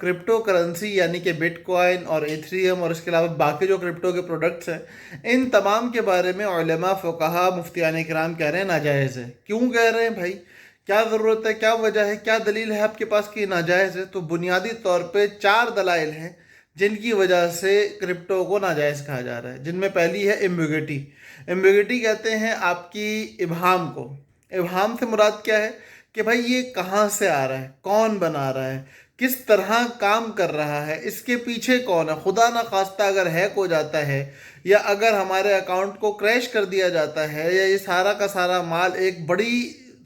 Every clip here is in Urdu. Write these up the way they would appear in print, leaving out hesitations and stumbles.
کرپٹو کرنسی یعنی کہ بٹ کوائن اور ایتھریم اور اس کے علاوہ باقی جو کرپٹو کے پروڈکٹس ہیں، ان تمام کے بارے میں علماء، فقہا، مفتیان کرام کہہ رہے ہیں ناجائز ہے۔ کیوں کہہ رہے ہیں بھائی؟ کیا ضرورت ہے، کیا وجہ ہے، کیا دلیل ہے آپ کے پاس کہ یہ ناجائز ہے؟ تو بنیادی طور پہ 4 دلائل ہیں جن کی وجہ سے کرپٹو کو ناجائز کہا جا رہا ہے، جن میں پہلی ہے ایمبیگوٹی۔ ایمبیگوٹی کہتے ہیں آپ کی ابہام کو۔ ابہام سے مراد کیا ہے کہ بھائی یہ کہاں سے آ رہا ہے، کون بنا رہا ہے، کس طرح کام کر رہا ہے، اس کے پیچھے کون ہے۔ خدا نخواستہ اگر ہیک ہو جاتا ہے یا اگر ہمارے اکاؤنٹ کو کریش کر دیا جاتا ہے یا یہ سارا کا سارا مال ایک بڑی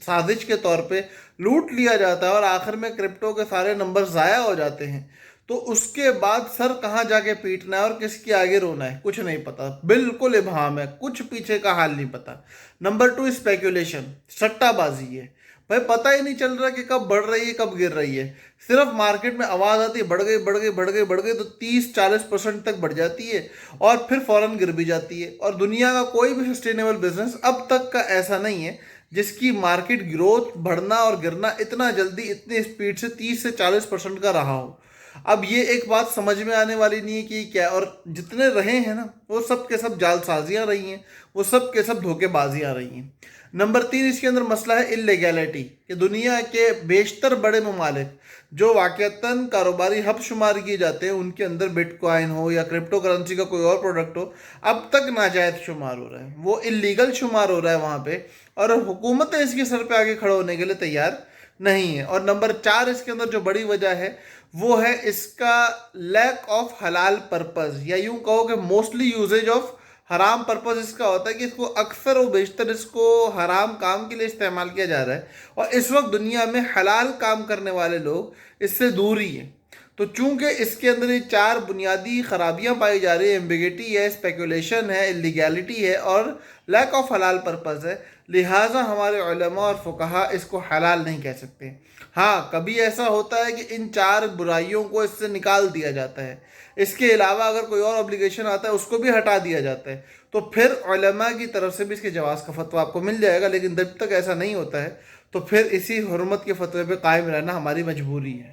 سازش کے طور پہ لوٹ لیا جاتا ہے اور آخر میں کرپٹو کے سارے نمبر ضائع ہو جاتے ہیں، تو اس کے بعد سر کہاں جا کے پیٹنا ہے اور کس کے آگے رونا ہے، کچھ نہیں پتا، بالکل ابہام ہے، کچھ پیچھے کا حال نہیں پتا۔ نمبر 2 اسپیکولیشن، سٹہ بازی ہے۔ بھائی پتہ ہی نہیں چل رہا کہ کب بڑھ رہی ہے کب گر رہی ہے، صرف مارکیٹ میں آواز آتی ہے بڑھ گئی بڑھ گئی بڑھ گئی بڑھ گئی، تو 30-40% تک بڑھ جاتی ہے اور پھر فوراً گر بھی جاتی ہے۔ اور دنیا کا کوئی بھی سسٹینیبل بزنس اب تک کا ایسا نہیں ہے جس کی مارکیٹ گروتھ بڑھنا اور گرنا اتنا جلدی اتنی اسپیڈ سے 30 سے 40% کا رہا ہو۔ اب یہ ایک بات سمجھ میں آنے والی نہیں ہے کہ یہ کیا، اور جتنے رہے ہیں نا وہ سب کے سب جال سازیاں رہی ہیں، وہ سب کے سب دھوکے بازیاں رہی ہیں۔ نمبر 3 اس کے اندر مسئلہ ہے اللیگیلٹی، کہ دنیا کے بیشتر بڑے ممالک جو واقعتاً کاروباری ہب شمار کیے جاتے ہیں، ان کے اندر بٹ کوائن ہو یا کرپٹو کرنسی کا کوئی اور پروڈکٹ ہو، اب تک ناجائز شمار ہو رہا ہے، وہ اللیگل شمار ہو رہا ہے وہاں پہ، اور حکومتیں اس کے سر پہ آگے کھڑے ہونے کے لیے تیار نہیں ہے۔ اور نمبر 4 اس کے اندر جو بڑی وجہ ہے وہ ہے اس کا لیک آف حلال پرپز، یا یوں کہو کہ موسٹلی یوزیج آف حرام پرپز اس کا ہوتا ہے کہ اس کو اکثر و بیشتر اس کو حرام کام کے لیے استعمال کیا جا رہا ہے، اور اس وقت دنیا میں حلال کام کرنے والے لوگ اس سے دور ہی ہیں۔ تو چونکہ اس کے اندر یہ 4 بنیادی خرابیاں پائی جا رہی ہیں، ایمبیگیٹی ہے، اسپیکولیشن ہے، اللیگیلٹی ہے اور لیک آف حلال پرپز ہے، لہٰذا ہمارے علماء اور فقہا اس کو حلال نہیں کہہ سکتے۔ ہاں کبھی ایسا ہوتا ہے کہ ان 4 برائیوں کو اس سے نکال دیا جاتا ہے، اس کے علاوہ اگر کوئی اور obligation آتا ہے اس کو بھی ہٹا دیا جاتا ہے، تو پھر علماء کی طرف سے بھی اس کے جواز کا فتویٰ آپ کو مل جائے گا، لیکن جب تک ایسا نہیں ہوتا ہے تو پھر اسی حرمت کے فتوے پہ قائم رہنا ہماری مجبوری ہے۔